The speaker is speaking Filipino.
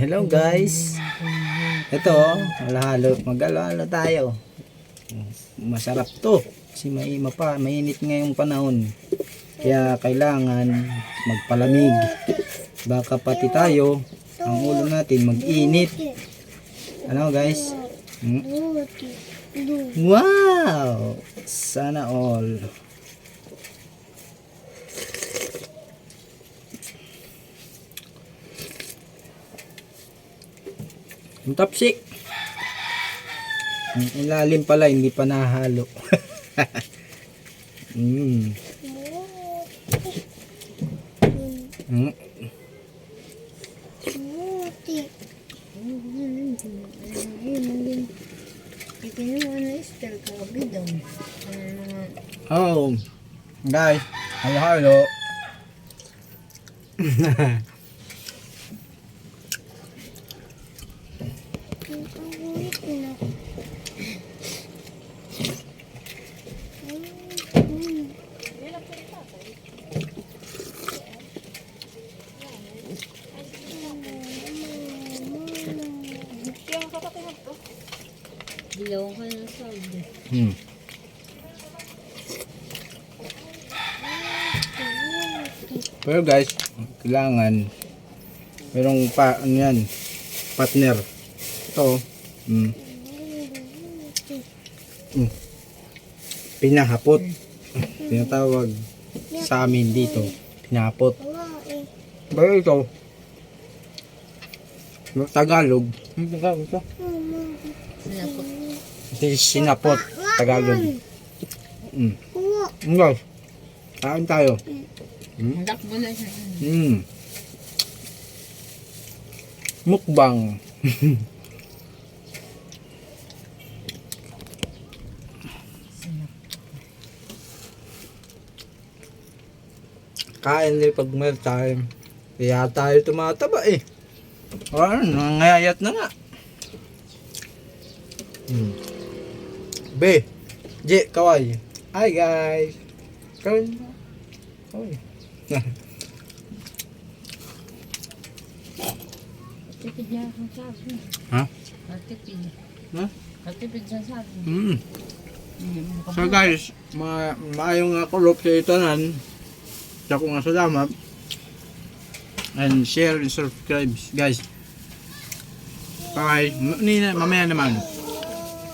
Hello guys. Ito, halo-halo. Mag-halo-halo tayo. Masarap to. Kasi mainit ngayong panahon. Kaya kailangan magpalamig. Baka pati tayo, ang ulo natin mag-init. Ano guys? Wow! Sana all. Ang tapsik. Ang ilalim pala, hindi pa nahalo. Mm. Oh, guys, halo-halo. Dilaw ka ng sabi. Pero guys, kailangan merong ano yan, partner. Ito, pinahapot. Tinatawag sa amin dito, pinahapot. Pero ito, Tagalog. Tagalog ito. Sinapot. Sinapot. Tagalog. Guys, kain tayo. Handak mo na siya. Mukbang. Kain din pag meal time. Kaya tayo tumataba eh. Nangayayat na nga. B. J. Kaway. Hi guys. Kaway. Kaway. Katipid niya akong sabi. Ha? Katipid. Ha? Katipid siya sabi. So guys, maayong kulop sa itanan. Sa kong salamat. And share and subscribe guys. Bye. Mamaya naman.